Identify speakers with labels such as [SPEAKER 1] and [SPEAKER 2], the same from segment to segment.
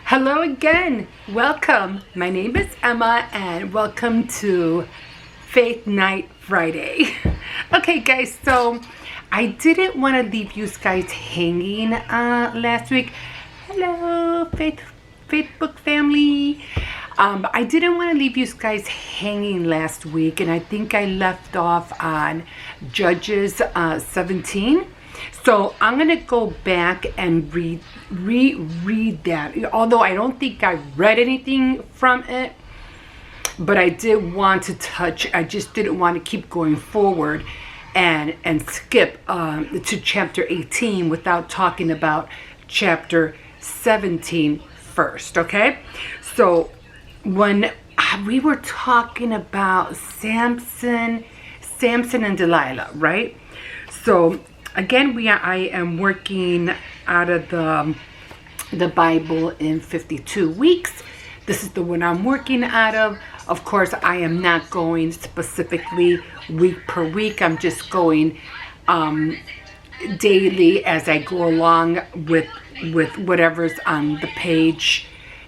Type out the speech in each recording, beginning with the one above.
[SPEAKER 1] Hello again. Welcome. My name is Emma and welcome to Faith Night Friday. Okay guys, so I didn't want to leave you guys hanging last week. Hello Facebook family. I didn't want to leave you guys hanging last week, and I think I left off on Judges 17. So I'm going to go back and reread that. Although I don't think I read anything from it, but I did want to touch. I just didn't want to keep going forward and skip to chapter 18 without talking about chapter 17 first, okay? So when we were talking about Samson and Delilah, right? So again, I am working out of the Bible in 52 weeks. This is the one I'm working out of. Of course, I am not going specifically week per week. I'm just going daily as I go along with whatever's on the page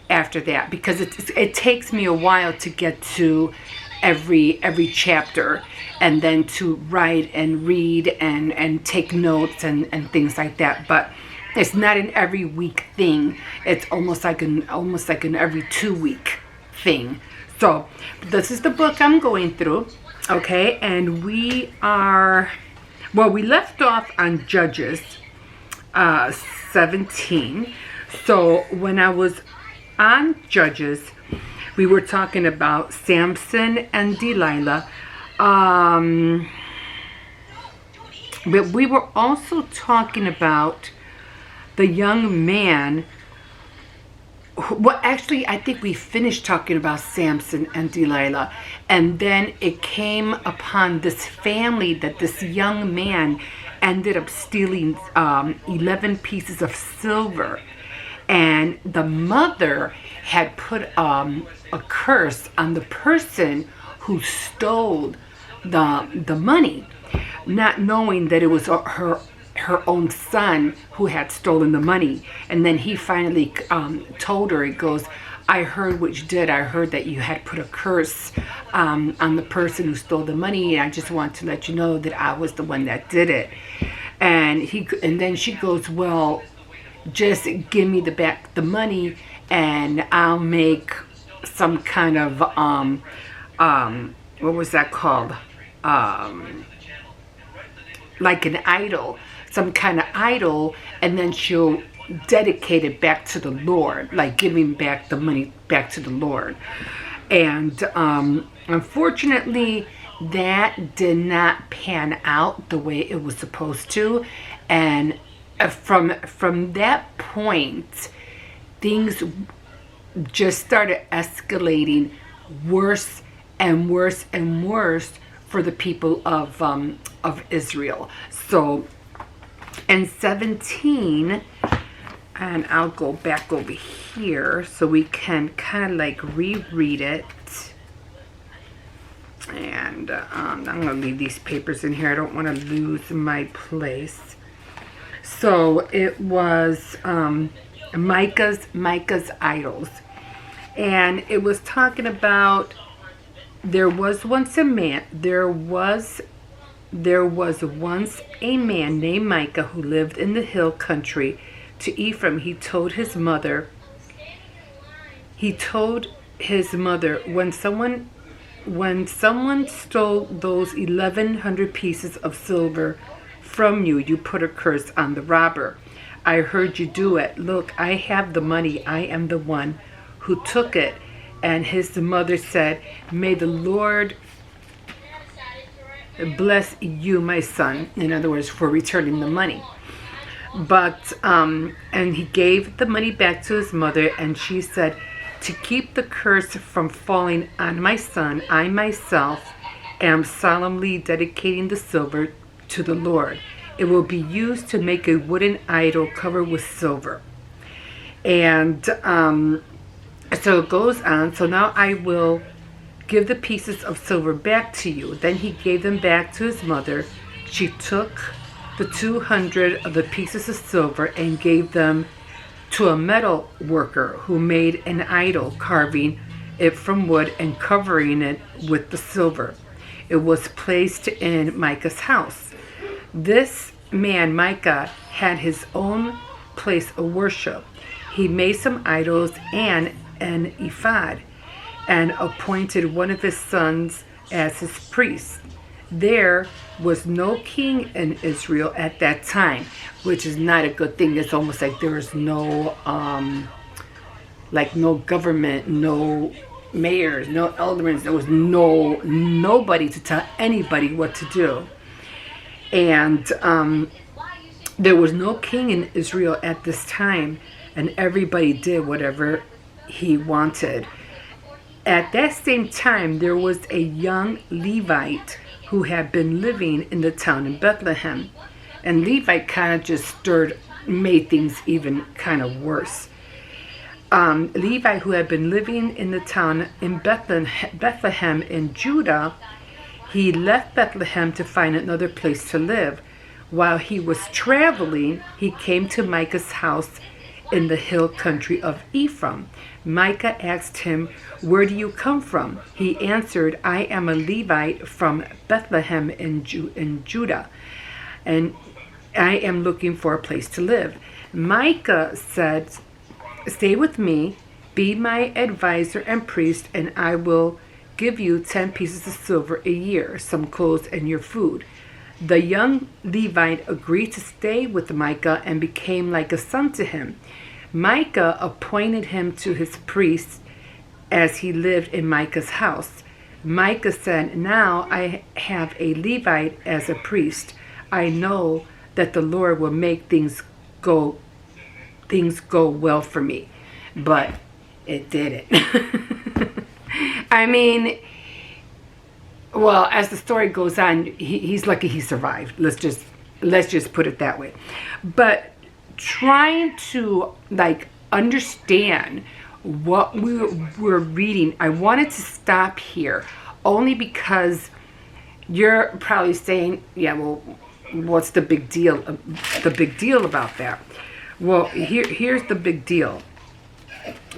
[SPEAKER 1] after that, because it takes me a while to get to every chapter, and then to write and read and take notes and things like that. But it's not an every week thing. It's almost like an every 2 week thing. So this is the book I'm going through, okay? And we left off on Judges 17. So when I was on Judges, we were talking about Samson and Delilah. But we were also talking about the young man. Well, actually, I think we finished talking about Samson and Delilah. And then it came upon this family that this young man ended up stealing 11 pieces of silver. And the mother had put a curse on the person who stole the money, not knowing that it was her own son who had stolen the money. And then he finally told her, it goes, I heard what you did. I heard that you had put a curse on the person who stole the money, and I just want to let you know that I was the one that did it. And then she goes, well, just give me the money and I'll make some kind of what was that called, like an idol, some kind of idol, and then she'll dedicate it back to the Lord, like giving back the money back to the Lord. And unfortunately that did not pan out the way it was supposed to. And from that point, things just started escalating worse and worse and worse for the people of Israel. So in 17, and I'll go back over here so we can kind of like reread it. And I'm going to leave these papers in here. I don't want to lose my place. So it was Micah's idols, and it was talking about there was once a man named Micah who lived in the hill country to Ephraim. He told his mother, when someone stole those 1,100 pieces of silver from you, you put a curse on the robber. I heard you do it. Look, I have the money. I am the one who took it. And his mother said, may the Lord bless you, my son. In other words, for returning the money. But, and he gave the money back to his mother, and she said, to keep the curse from falling on my son, I myself am solemnly dedicating the silver to the Lord. It will be used to make a wooden idol covered with silver. And so it goes on. So now I will give the pieces of silver back to you. Then he gave them back to his mother. She took the 200 of the pieces of silver and gave them to a metal worker who made an idol, carving it from wood and covering it with the silver. It was placed in Micah's house. This man, Micah, had his own place of worship. He made some idols and an ephod, and appointed one of his sons as his priest. There was no king in Israel at that time, which is not a good thing. It's almost like there was no no government, no mayors, no aldermen. There was nobody to tell anybody what to do. And there was no king in Israel at this time, and everybody did whatever he wanted. At that same time, there was a young Levite who had been living in the town in Bethlehem. And Levite kind of just made things even kind of worse. Levi, who had been living in the town in Bethlehem in Judah, he left Bethlehem to find another place to live. While he was traveling, he came to Micah's house in the hill country of Ephraim. Micah asked him, "Where do you come from?" He answered, "I am a Levite from Bethlehem in Judah, and I am looking for a place to live." Micah said, "Stay with me, be my advisor and priest, and I will give you 10 pieces of silver a year, some clothes, and your food." The young Levite agreed to stay with Micah and became like a son to him. Micah appointed him to his priest as he lived in Micah's house. Micah said, "Now I have a Levite as a priest. I know that the Lord will make things go well for me." But it didn't. I mean, well, as the story goes on, he's lucky he survived. Let's just put it that way. But trying to understand what we're reading, I wanted to stop here only because you're probably saying, "Yeah, well, what's the big deal? The big deal about that?" Well, here's the big deal.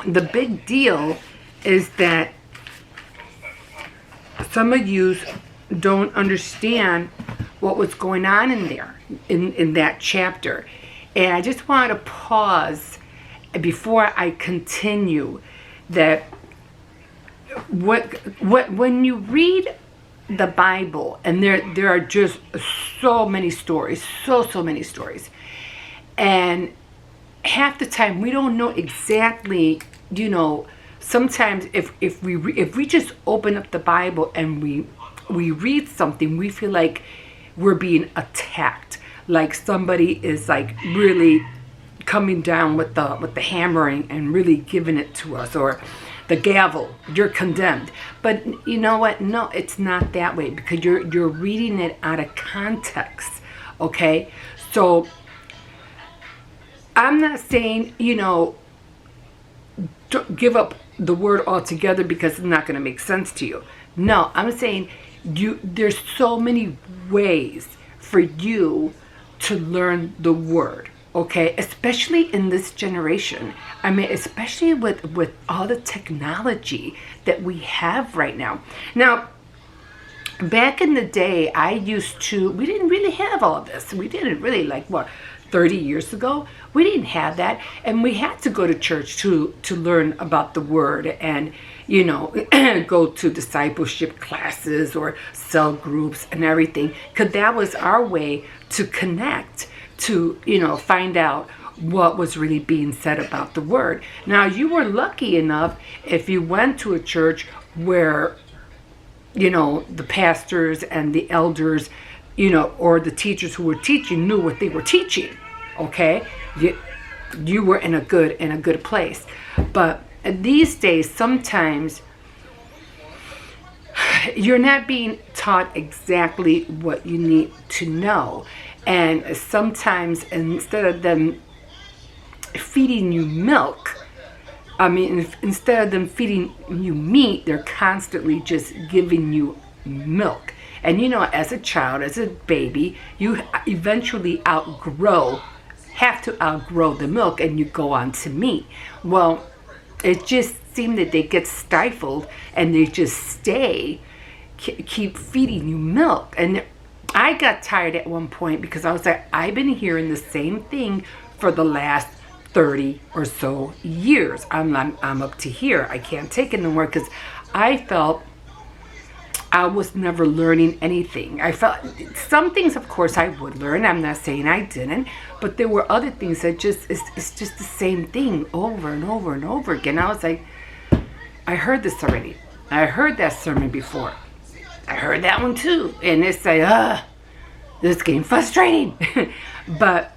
[SPEAKER 1] The big deal is that some of you don't understand what was going on in there, in that chapter. And I just want to pause before I continue that when you read the Bible, and there are just so many stories, so many stories, and half the time we don't know exactly, sometimes if we just open up the Bible and we read something, we feel like we're being attacked, like somebody is really coming down with the hammering and really giving it to us, or the gavel, you're condemned. But you know what? No, it's not that way, because you're reading it out of context. Okay, so I'm not saying give up the word altogether because it's not going to make sense to you. No, I'm saying there's so many ways for you to learn the word, okay? Especially in this generation. I mean, especially with all the technology that we have right now. Now, back in the day, we didn't really have all of this. We didn't really 30 years ago, we didn't have that, and we had to go to church to learn about the word, and go to discipleship classes or cell groups and everything, because that was our way to connect, to find out what was really being said about the word. Now, you were lucky enough if you went to a church where the pastors and the elders, or the teachers who were teaching knew what they were teaching. Okay, you were in a good place. But these days, sometimes you're not being taught exactly what you need to know, and sometimes instead of them feeding you milk, instead of them feeding you meat, they're constantly just giving you milk. And as a child, as a baby, you eventually outgrow have to outgrow the milk and you go on to meat. Well, it just seemed that they get stifled and they just keep feeding you milk. And I got tired at one point because I was like, I've been hearing the same thing for the last 30 or so years. I'm up to here. I can't take it anymore because I felt I was never learning anything. I felt some things, of course, I would learn. I'm not saying I didn't, but there were other things that it's just the same thing over and over and over again. I was like, I heard this already. I heard that sermon before. I heard that one too. And it's like, this is getting frustrating. But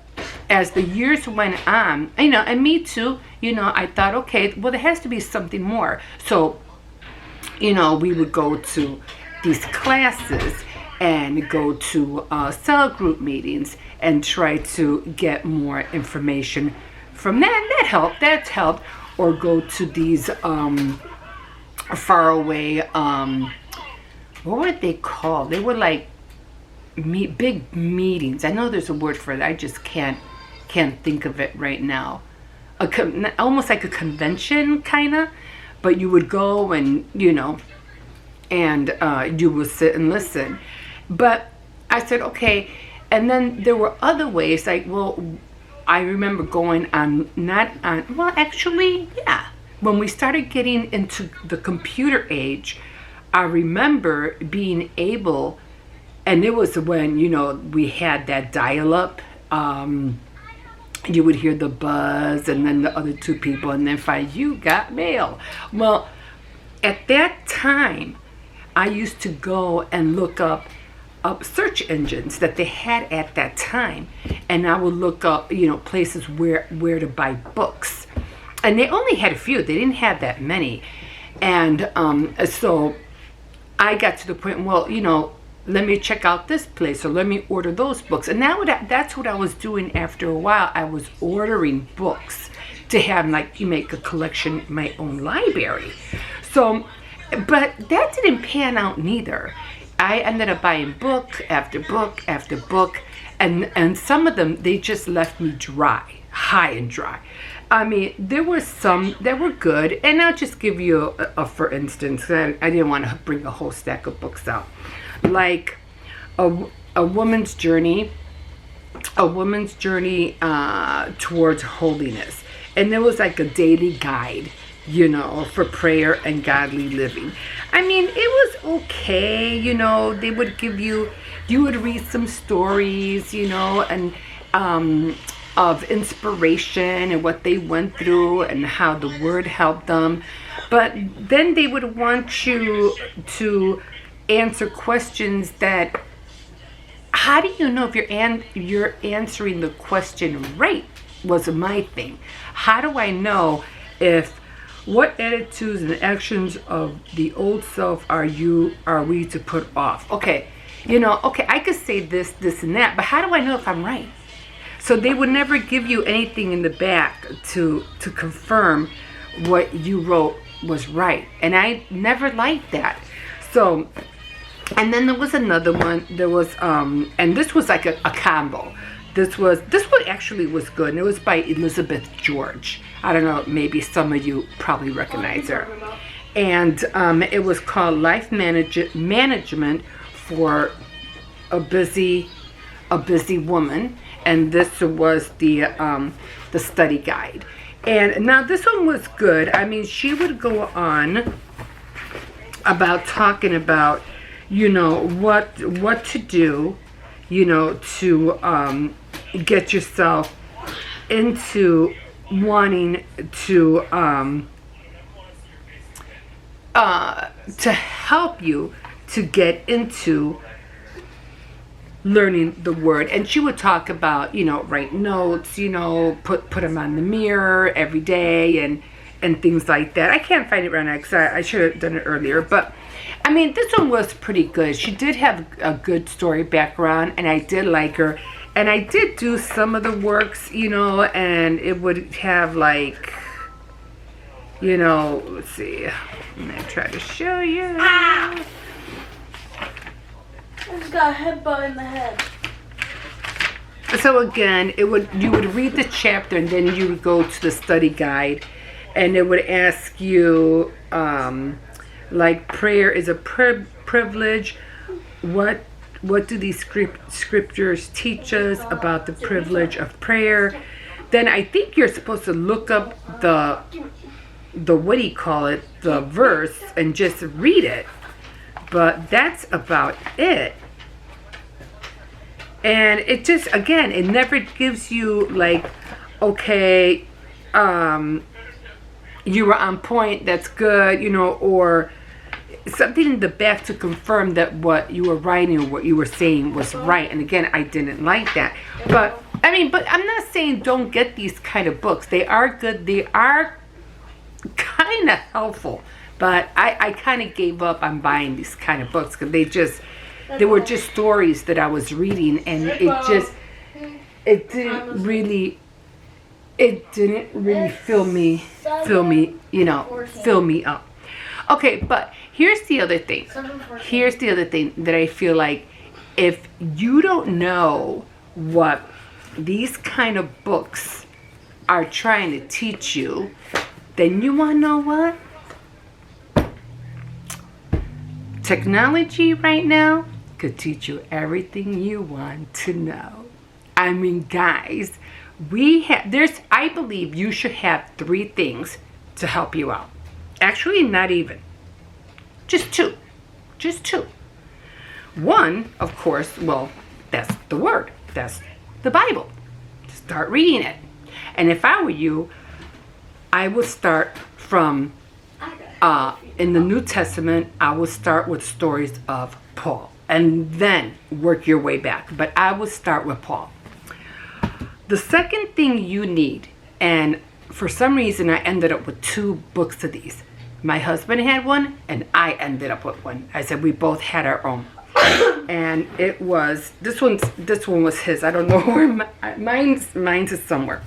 [SPEAKER 1] as the years went on, and me too, I thought, okay, well, there has to be something more. So, we would go to these classes and go to cell group meetings and try to get more information from that. That's helped. Or go to these far away, what were they called? They were like big meetings. I know there's a word for it. I just can't think of it right now. Almost like a convention, kind of. But you would go and, and you would sit and listen. But I said, okay. And then there were other ways, like, well, I remember going on, when we started getting into the computer age, I remember being able, and it was when, we had that dial-up, you would hear the buzz and then the other two people and then find you got mail. Well, at that time, I used to go and look up search engines that they had at that time, and I would look up, places where to buy books. And they only had a few. They didn't have that many. And so I got to the point, well, let me check out this place or let me order those books. And that's what I was doing after a while. I was ordering books to have, like, you make a collection, my own library. So, but that didn't pan out neither. I ended up buying book after book after book. And some of them, they just left me dry, high and dry. I mean, there were some that were good. And I'll just give you a for instance. I didn't want to bring a whole stack of books out. Like a woman's journey towards holiness. And there was like a daily guide, for prayer and godly living. I mean, it was okay, they would give you would read some stories, and of inspiration and what they went through and how the word helped them. But then they would want you to answer questions that, how do you know if you're answering the question right, was my thing. How do I know what attitudes and actions of the old self are we to put off? Okay, I could say this and that, but how do I know if I'm right? So they would never give you anything in the back to confirm what you wrote was right. And I never liked that. So, and then there was another one. There was, and this was like a combo. This one actually was good. And it was by Elizabeth George. I don't know, maybe some of you probably recognize her. And it was called Life Management for a Busy Woman. And this was the study guide. And now this one was good. I mean, she would go on about talking about, what to do, to get yourself into wanting to help you to get into learning the word. And she would talk about, write notes, put them on the mirror every day and things like that. I can't find it right now because I should have done it earlier. But, I mean, this one was pretty good. She did have a good story background, and I did like her. And I did do some of the works, and it would have like, let's see. I'm going to try to show you.
[SPEAKER 2] Ah! I just got a headbutt in the head.
[SPEAKER 1] So again, you would read the chapter and then you would go to the study guide, and it would ask you like prayer is a privilege. What do these scriptures teach us about the privilege of prayer? Then I think you're supposed to look up the what do you call it, the verse, and just read it. But that's about it. And it just, again, it never gives you like, okay, you were on point, that's good, or something in the back to confirm that what you were writing or what you were saying was right. And again, I didn't like that. But I'm not saying don't get these kind of books. They are good. They are kind of helpful. But I kind of gave up on buying these kind of books because they were just stories that I was reading, and it didn't really fill me up. Okay, but here's the other thing that I feel like, if you don't know what these kind of books are trying to teach you, then you want to know what? Technology right now could teach you everything you want to know. I mean, guys, I believe you should have 3 things to help you out. Actually, not even. Just two. One, of course, well, that's the Word. That's the Bible. Start reading it. And if I were you, I would start from, in the New Testament, I would start with stories of Paul and then work your way back. But I would start with Paul. The second thing you need, and for some reason I ended up with 2 books of these. My husband had one, and I ended up with one. I said we both had our own. And it was, this one was his. I don't know where mine's is somewhere.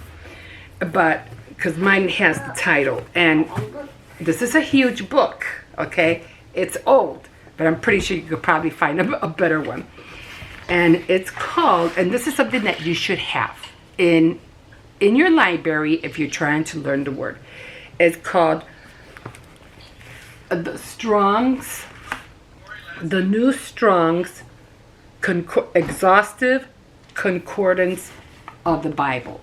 [SPEAKER 1] But, because mine has the title. And this is a huge book, okay? It's old, but I'm pretty sure you could probably find a better one. And it's called, and this is something that you should have in your library if you're trying to learn the Word. It's called the New Strong's Exhaustive Concordance of the Bible.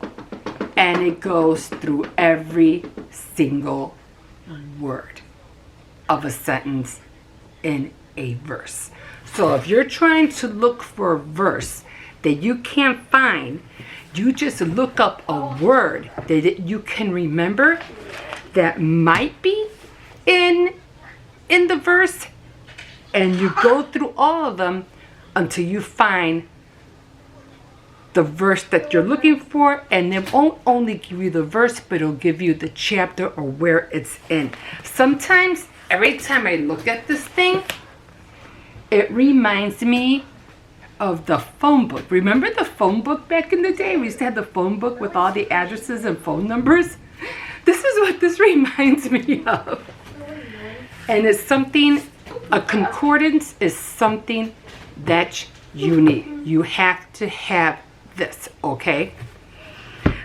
[SPEAKER 1] And it goes through every single word of a sentence in a verse. So if you're trying to look for a verse that you can't find, you just look up a word that you can remember that might be in the verse, and you go through all of them until you find the verse that you're looking for. And it won't only give you the verse, but it'll give you the chapter or where it's in. Sometimes, every time I look at this thing, it reminds me of the phone book. Remember the phone book back in the day? We used to have the phone book with all the addresses and phone numbers. This is what this reminds me of. And it's something, a concordance is something that you need. You have to have this, okay?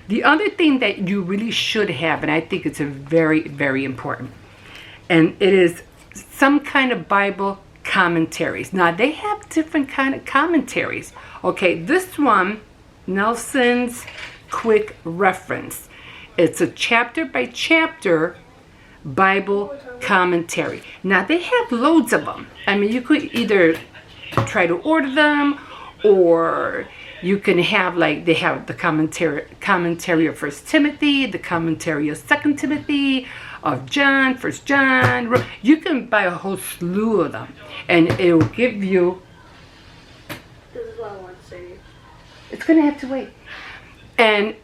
[SPEAKER 1] The other thing that you really should have, and I think it's a very, very important, and it is some kind of Bible commentaries. Now, they have different kind of commentaries. Okay, this one, Nelson's Quick Reference. It's a chapter by chapter Bible commentary. Now, they have loads of them. I mean, you could either try to order them, or you can have, like, they have the commentary of 1 Timothy, the commentary of 2 Timothy, of John, 1 John. You can buy a whole slew of them, and it will give you.
[SPEAKER 2] This is what I want to say.
[SPEAKER 1] It's gonna have to wait, and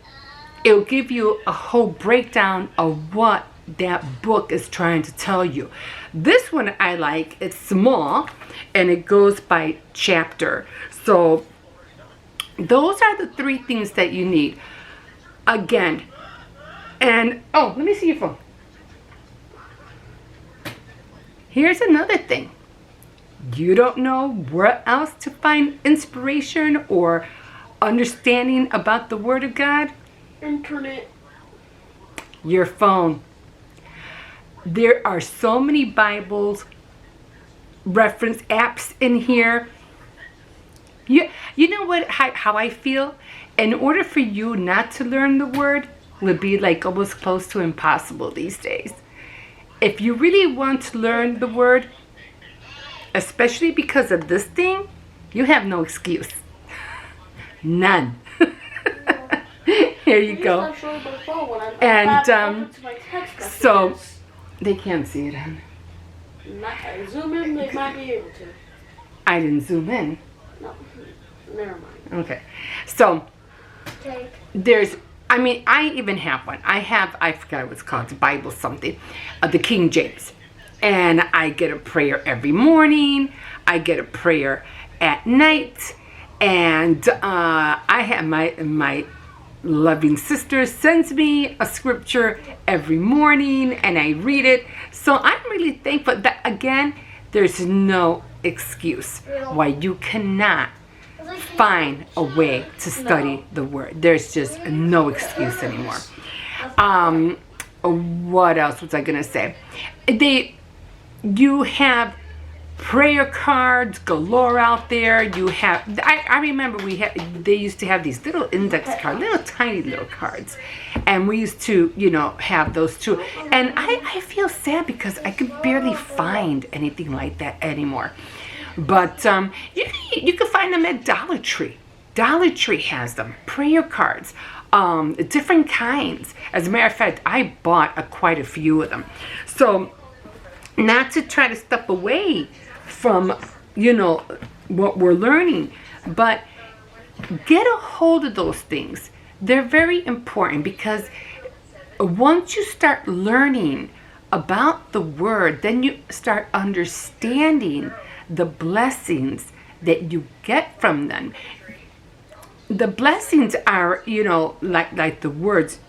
[SPEAKER 1] it'll give you a whole breakdown of what that book is trying to tell you. This one I like. It's small, and it goes by chapter. So those are the 3 things that you need. Again, and oh, let me see your phone. Here's another thing. You don't know where else to find inspiration or understanding about the Word of God?
[SPEAKER 2] Internet.
[SPEAKER 1] Your phone. There are so many Bibles, reference apps in here. You know what? How I feel? In order for you not to learn the Word would be like almost close to impossible these days. If you really want to learn the Word, especially because of this thing, you have no excuse. None. Here you go. And so they can't see it, huh?
[SPEAKER 2] Zoom in, they might be able to.
[SPEAKER 1] I didn't zoom in.
[SPEAKER 2] No, never mind.
[SPEAKER 1] Okay. So
[SPEAKER 2] Okay.
[SPEAKER 1] I even have one. I forgot what it's called, the Bible something, the King James. And I get a prayer every morning. I get a prayer at night. And I have my loving sister sends me a scripture every morning and I read it. So I'm really thankful that, again, there's no excuse why you cannot find a way to study the Word. There's just no excuse anymore. What else was I gonna say? You have prayer cards galore out there. You have, I remember they used to have these little index cards, little tiny little cards, and we used to, have those too. And I feel sad because I could barely find anything like that anymore. But you can find them at Dollar Tree. Dollar Tree has them, prayer cards, different kinds. As a matter of fact, I bought quite a few of them. So, not to try to step away from, what we're learning, but get a hold of those things. They're very important because once you start learning about the Word, then you start understanding the blessings that you get from them. The blessings are, like the words,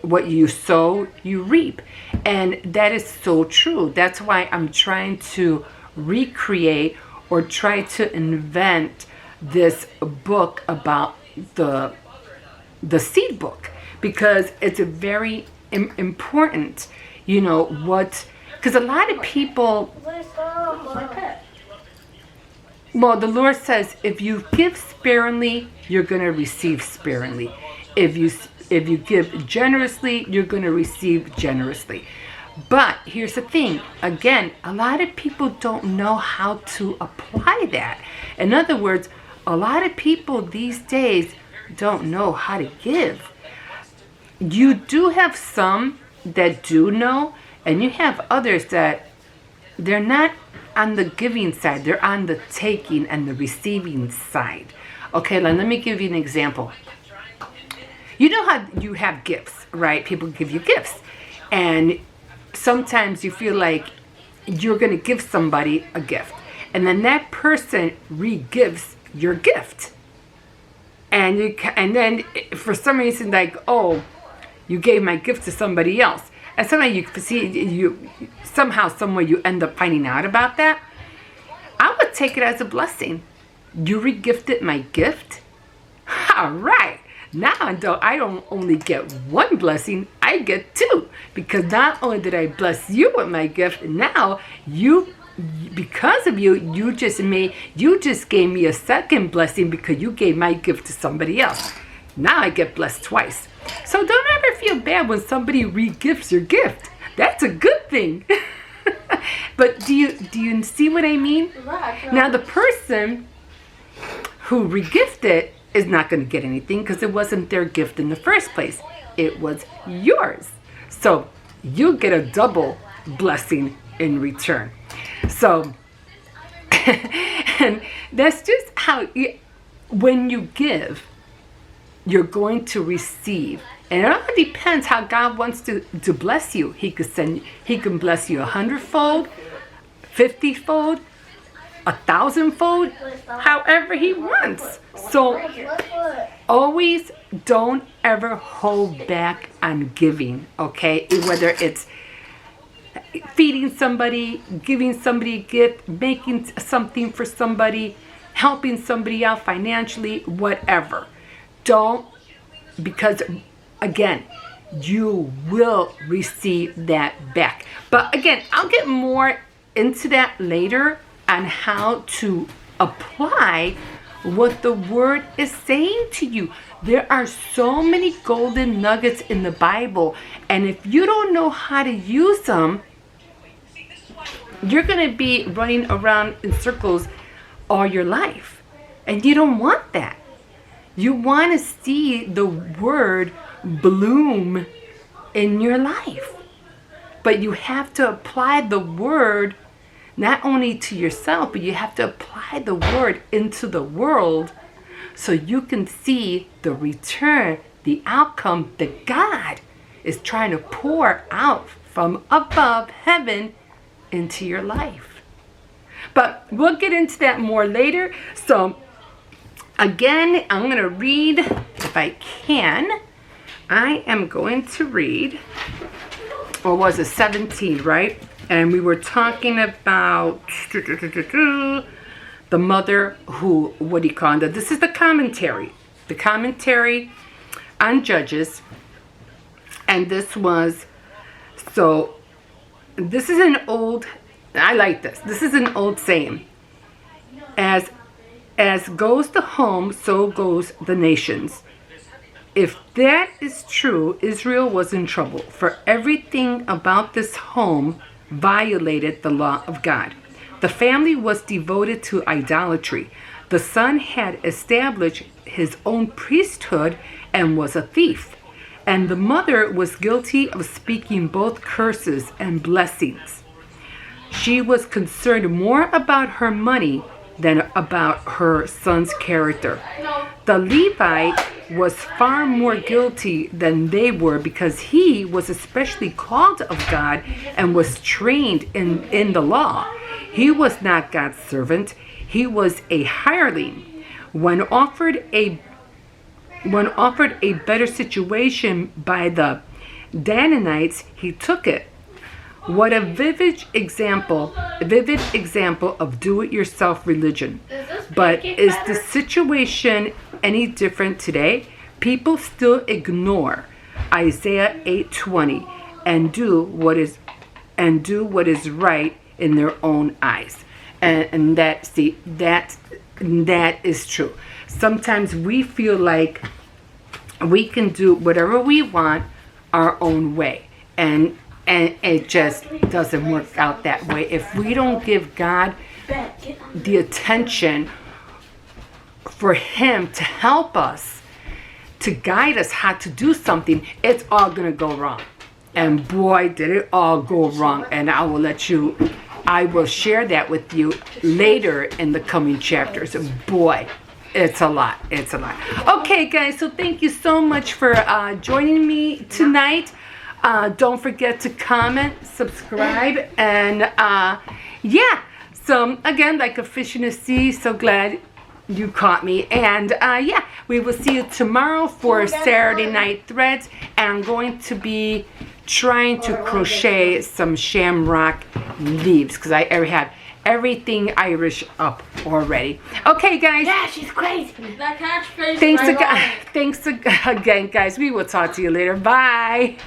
[SPEAKER 1] what you sow, you reap. And that is so true. That's why I'm trying to recreate or try to invent this book about the seed book, because it's a very important, because a lot of people, well, the Lord says, if you give sparingly, you're going to receive sparingly. If you give generously, you're going to receive generously. But here's the thing. Again, a lot of people don't know how to apply that. In other words, a lot of people these days don't know how to give. You do have some that do know, and you have others that they're not on the giving side. They're on the taking and the receiving side. Okay, let me give you an example. You know how you have gifts, right? People give you gifts. And sometimes you feel like you're going to give somebody a gift. And then that person re-gives your gift. And then for some reason, like, oh, you gave my gift to somebody else. And sometimes somehow, somewhere you end up finding out about that. I would take it as a blessing. You re-gifted my gift? All right. Now I don't only get one blessing, I get two. Because not only did I bless you with my gift, now because of you just gave me a second blessing because you gave my gift to somebody else. Now I get blessed twice. So don't ever feel bad when somebody re-gifts your gift. That's a good thing. But do you see what I mean? Now the person who re-gifted is not going to get anything because it wasn't their gift in the first place. It was yours. So you get a double blessing in return. So, and that's just how, when you give, you're going to receive. And it all depends how God wants to bless you. He can bless you 100-fold, 50-fold, 1,000-fold, however He wants. So always don't ever hold back on giving, okay? Whether it's feeding somebody, giving somebody a gift, making something for somebody, helping somebody out financially, whatever. Don't, because again, you will receive that back. But again, I'll get more into that later on how to apply what the word is saying to you. There are so many golden nuggets in the Bible, and if you don't know how to use them, you're going to be running around in circles all your life. And you don't want that. You want to see the word bloom in your life. But you have to apply the word not only to yourself, but you have to apply the word into the world so you can see the return, the outcome that God is trying to pour out from above heaven into your life. But we'll get into that more later. So again, I'm going to read, if I can, I am going to read, or was it 17, right? And we were talking about the mother who, what do you call it? This is the commentary on Judges. And this was, so this is an old, I like this. This is an old saying. As goes the home, so goes the nations. If that is true, Israel was in trouble, for everything about this home violated the law of God. The family was devoted to idolatry. The son had established his own priesthood and was a thief. And the mother was guilty of speaking both curses and blessings. She was concerned more about her money than about her son's character. The Levite was far more guilty than they were because he was especially called of God and was trained in the law. He was not God's servant. He was a hireling. When offered a better situation by the Danaanites, he took it. What a vivid example of do-it-yourself religion. But is the situation any different today? People still ignore Isaiah 8:20 and do what is right in their own eyes. And that is true. Sometimes we feel like we can do whatever we want our own way. And it just doesn't work out that way. If we don't give God the attention for Him to help us, to guide us how to do something, it's all going to go wrong. And boy, did it all go wrong. And I will share that with you later in the coming chapters. Boy, it's a lot. Okay, guys, so thank you so much for joining me tonight. Don't forget to comment, subscribe, and yeah. So again, like a fish in the sea, so glad you caught me. And yeah, we will see you tomorrow for Saturday Night Threads. And I'm going to be trying to crochet some shamrock leaves because I have everything Irish up already. Okay, guys.
[SPEAKER 2] Yeah, she's crazy. That catchphrase.
[SPEAKER 1] Thanks again, guys. We will talk to you later. Bye.